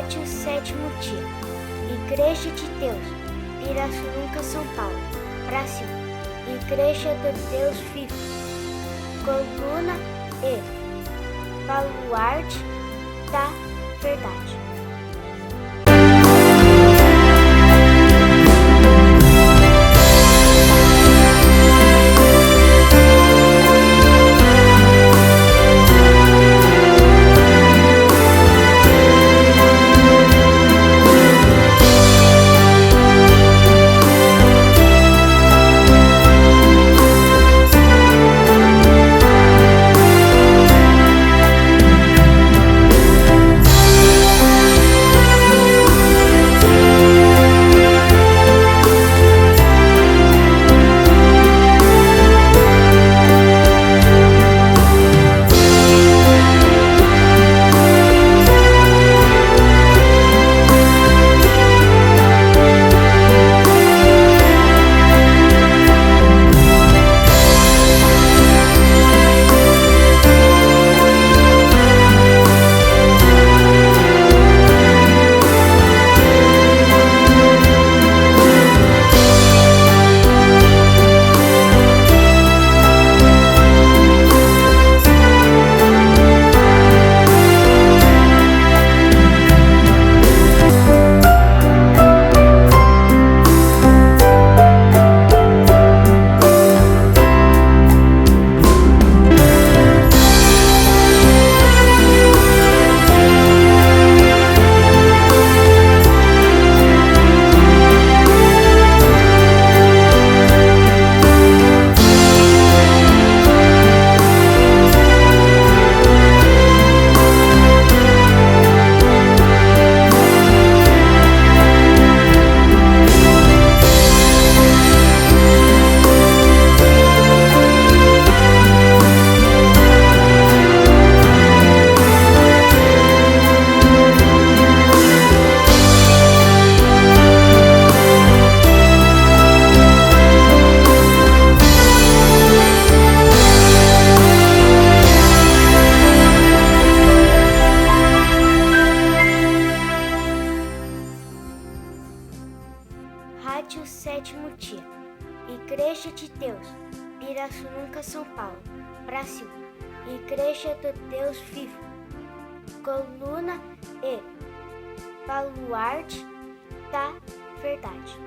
Rádio Sétimo Dia, Igreja de Deus, Pirassununga, São Paulo, Brasil. Igreja do Deus Vivo, coluna e baluarte da verdade. Rádio Sétimo Dia, Igreja de Deus, Pirassununga, São Paulo, Brasil. Igreja do Deus Vivo, coluna e baluarte da verdade.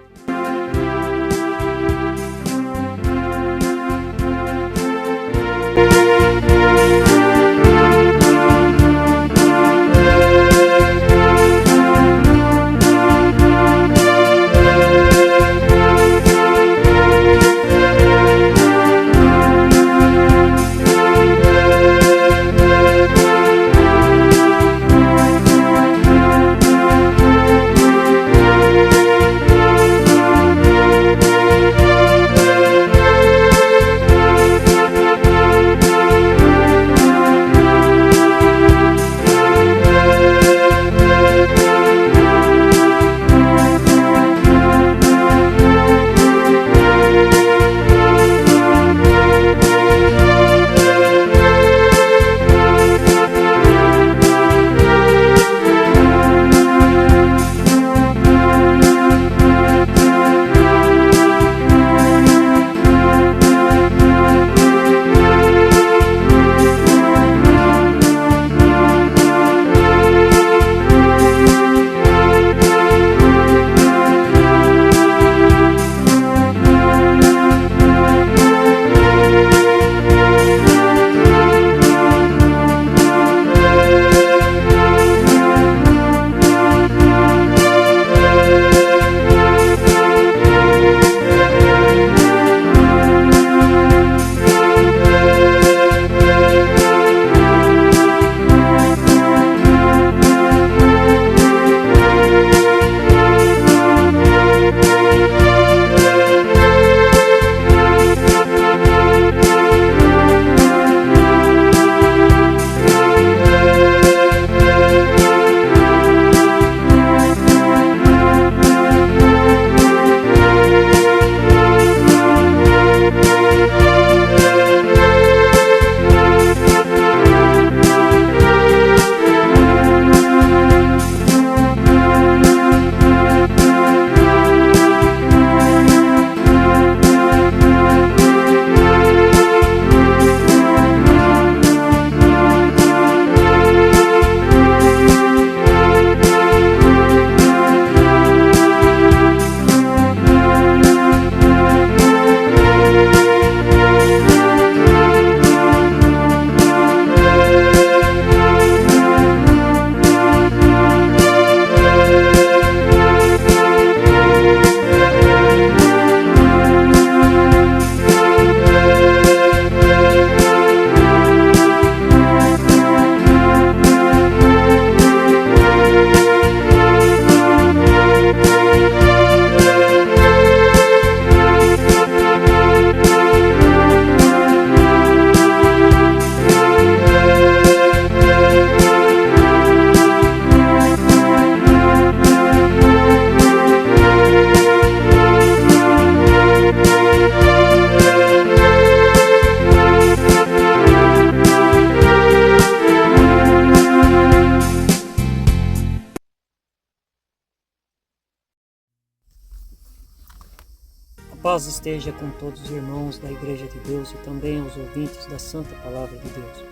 A paz esteja com todos os irmãos da Igreja de Deus e também aos ouvintes da Santa Palavra de Deus.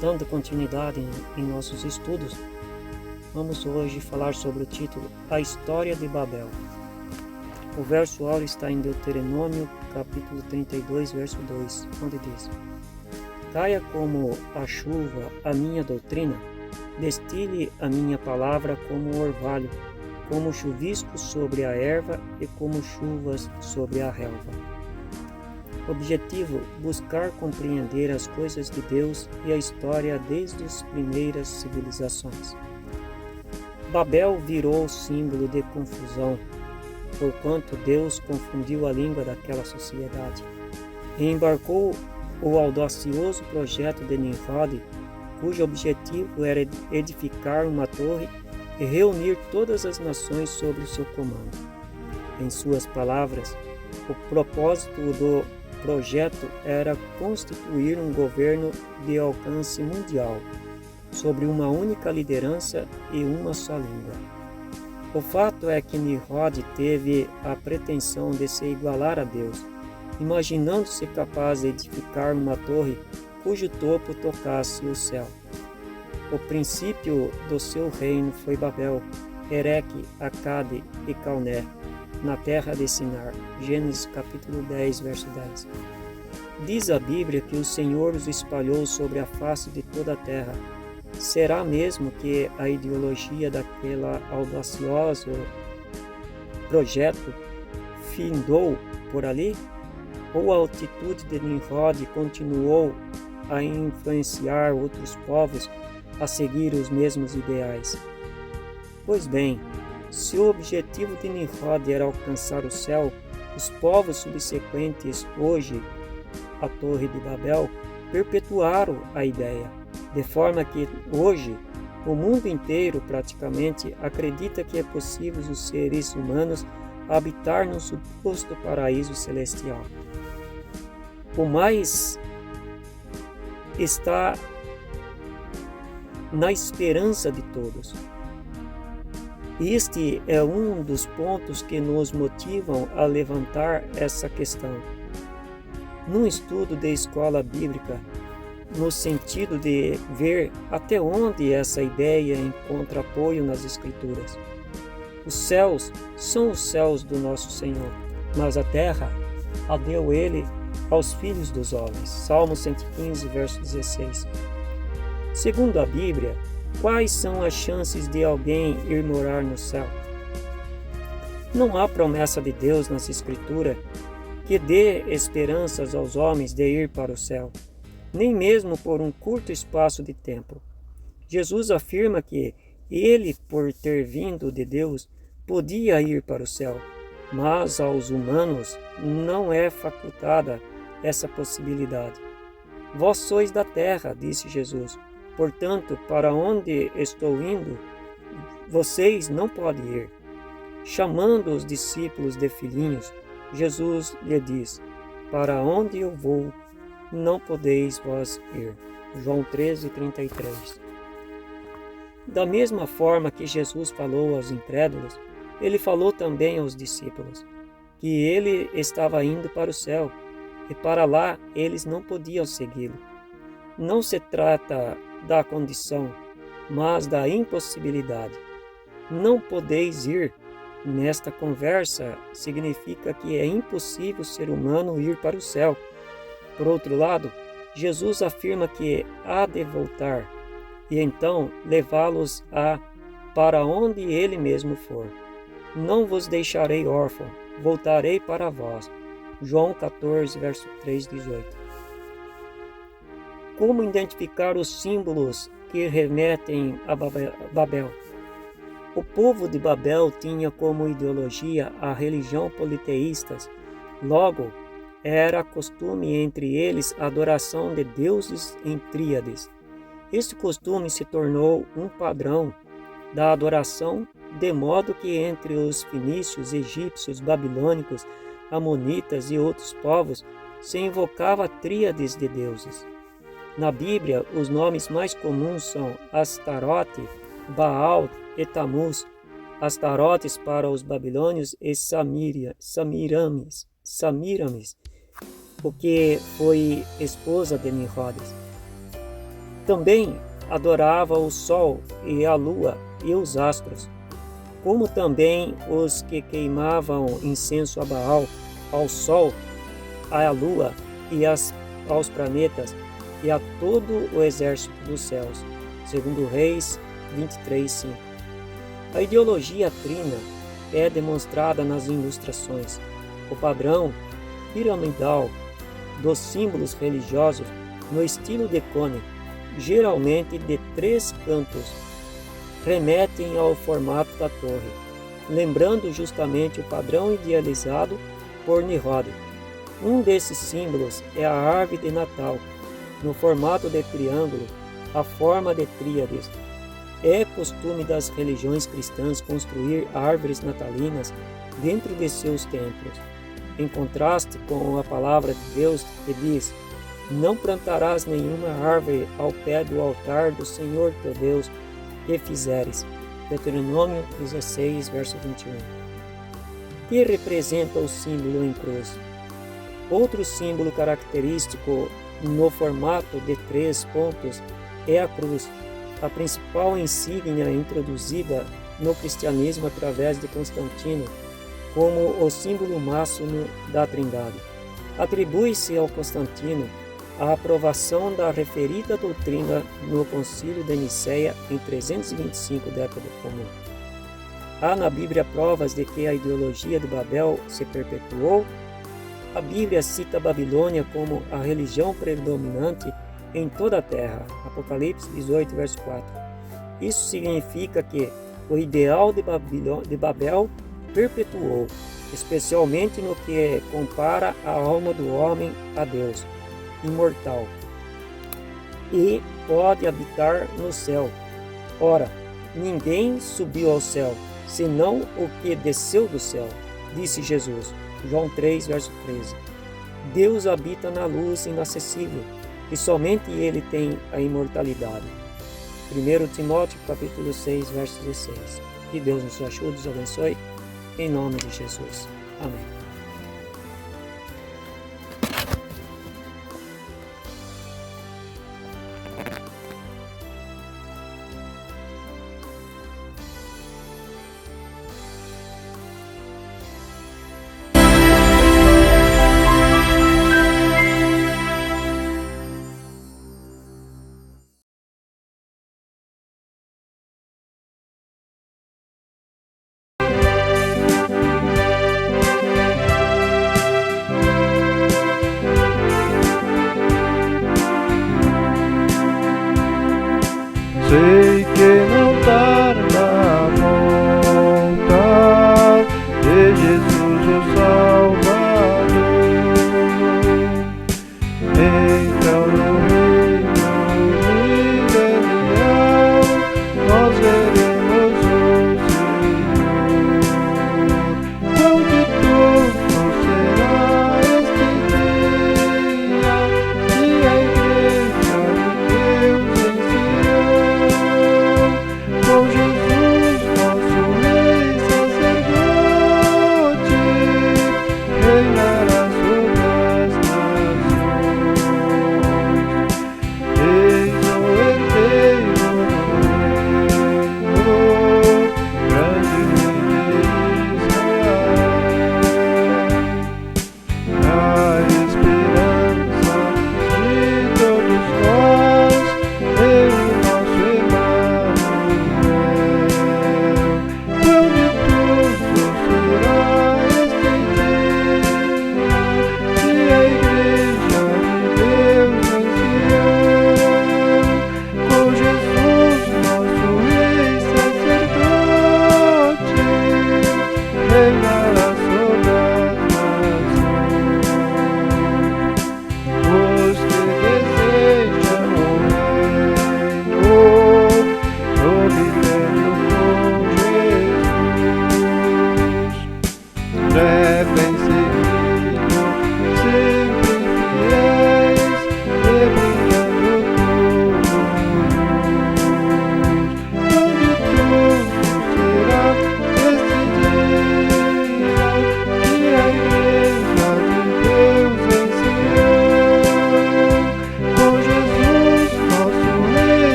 Dando continuidade em nossos estudos, vamos hoje falar sobre o título A História de Babel. O verso áureo está em Deuteronômio, capítulo 32, verso 2, onde diz: Caia como a chuva a minha doutrina, destile a minha palavra como orvalho, como chuvisco sobre a erva e como chuvas sobre a relva. Objetivo: buscar compreender as coisas de Deus e a história desde as primeiras civilizações. Babel virou símbolo de confusão, porquanto Deus confundiu a língua daquela sociedade e embarcou o audacioso projeto de Nimrod, cujo objetivo era edificar uma torre e reunir todas as nações sob o seu comando. Em suas palavras, o propósito do projeto era constituir um governo de alcance mundial, sobre uma única liderança e uma só língua. O fato é que Nimrod teve a pretensão de se igualar a Deus, imaginando-se capaz de edificar uma torre cujo topo tocasse o céu. O princípio do seu reino foi Babel, Ereque, Acade e Calné, na terra de Sinar. Gênesis capítulo 10, verso 10. Diz a Bíblia que o Senhor os espalhou sobre a face de toda a terra. Será mesmo que a ideologia daquela audacioso projeto findou por ali? Ou a atitude de Nimrod continuou a influenciar outros povos a seguir os mesmos ideais? Pois bem, se o objetivo de Nimrod era alcançar o céu, os povos subsequentes, hoje a Torre de Babel, perpetuaram a ideia, de forma que hoje o mundo inteiro praticamente acredita que é possível os seres humanos habitar no suposto paraíso celestial. O mais está na esperança de todos. Este é um dos pontos que nos motivam a levantar essa questão. Num estudo de escola bíblica, no sentido de ver até onde essa ideia encontra apoio nas Escrituras. Os céus são os céus do nosso Senhor, mas a terra a deu Ele aos filhos dos homens. Salmo 115, verso 16. Segundo a Bíblia, quais são as chances de alguém ir morar no céu? Não há promessa de Deus nas Escrituras que dê esperanças aos homens de ir para o céu, nem mesmo por um curto espaço de tempo. Jesus afirma que ele, por ter vindo de Deus, podia ir para o céu, mas aos humanos não é facultada essa possibilidade. Vós sois da terra, disse Jesus, portanto, para onde estou indo, vocês não podem ir. Chamando os discípulos de filhinhos, Jesus lhe diz: para onde eu vou, não podeis vós ir. João 13, 33. Da mesma forma que Jesus falou aos incrédulos, ele falou também aos discípulos, que ele estava indo para o céu, e para lá eles não podiam segui-lo. Não se trata da condição, mas da impossibilidade. Não podeis ir. Nesta conversa, significa que é impossível o ser humano ir para o céu. Por outro lado, Jesus afirma que há de voltar, e então levá-los para onde ele mesmo for. Não vos deixarei órfão, voltarei para vós. João 14, verso 3, 18. Como identificar os símbolos que remetem a Babel? O povo de Babel tinha como ideologia a religião politeísta. Logo, era costume entre eles a adoração de deuses em tríades. Este costume se tornou um padrão da adoração, de modo que entre os fenícios, egípcios, babilônicos, amonitas e outros povos se invocava tríades de deuses. Na Bíblia, os nomes mais comuns são Astarote, Baal e Tamuz, Astarotes para os babilônios e Samiramis Samiramis, porque foi esposa de Nimrodes. Também adorava o sol e a lua e os astros, como também os que queimavam incenso a Baal, ao sol, à lua e aos planetas e a todo o exército dos céus. Segundo Reis 23:5. A ideologia trina é demonstrada nas ilustrações. O padrão piramidal dos símbolos religiosos no estilo de cone, geralmente de 3 cantos, remetem ao formato da torre, lembrando justamente o padrão idealizado por Nimrod. Um desses símbolos é a árvore de Natal, no formato de triângulo, a forma de tríades. É costume das religiões cristãs construir árvores natalinas dentro de seus templos, em contraste com a palavra de Deus que diz: não plantarás nenhuma árvore ao pé do altar do Senhor teu Deus que fizeres. Deuteronômio 16, verso 21. Que representa o símbolo em cruz? Outro símbolo característico no formato de 3 pontos é a cruz, a principal insígnia introduzida no cristianismo através de Constantino como o símbolo máximo da Trindade. Atribui-se ao Constantino a aprovação da referida doutrina no Concílio de Nicéia em 325 década comum. Há na Bíblia provas de que a ideologia de Babel se perpetuou. A Bíblia cita a Babilônia como a religião predominante em toda a terra. Apocalipse 18, verso 4. Isso significa que o ideal de Babel perpetuou, especialmente no que compara a alma do homem a Deus, imortal, e pode habitar no céu. Ora, ninguém subiu ao céu, senão o que desceu do céu, disse Jesus. João 3, verso 13. Deus habita na luz inacessível, e somente Ele tem a imortalidade. 1 Timóteo, capítulo 6, verso 16. Que Deus nos ajude e nos abençoe, em nome de Jesus. Amém. Sei que não tarda a volta de Jesus o Salvador. Então no reino milenial nós veremos o Senhor. Quão ditoso será este dia e a igreja de Deus em Sião.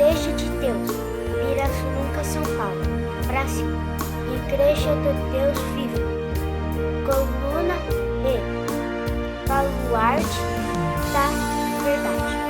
Igreja de Deus, Pirassununga, São Paulo, Brasil. Igreja do Deus vivo, coluna e baluarte da verdade.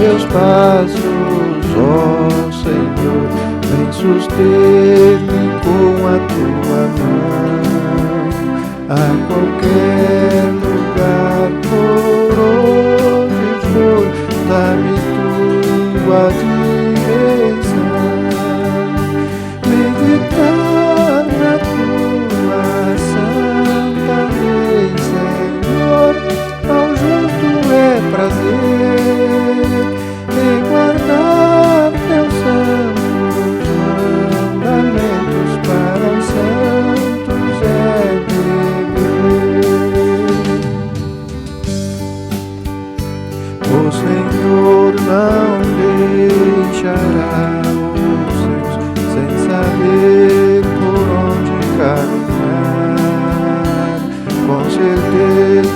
meus passos, ó Senhor, vem suster-me com a tua mão, a qualquer lugar, por onde for, dá-me tua direção, meditar na tua santa lei,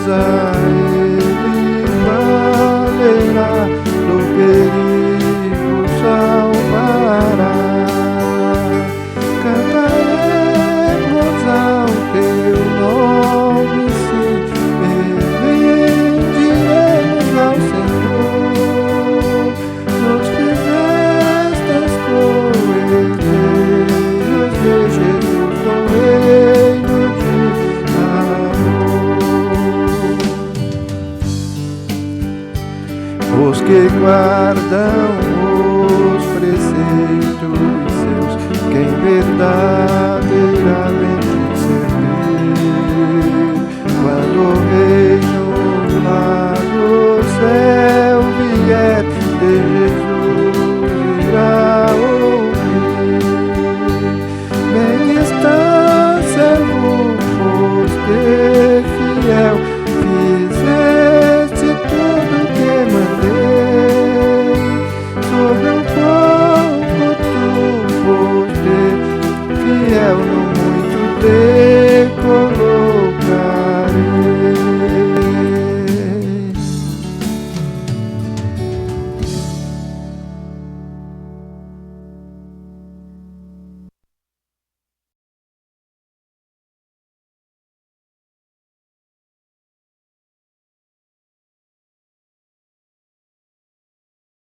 a Ele valerá, do perigo salvará. Cantaremos ao teu nome, sim, bendiremos ao Senhor. Nos fizestes coerdeiros de Jesus, no reino de amor. Os que guardam os preceitos seus, que em verdade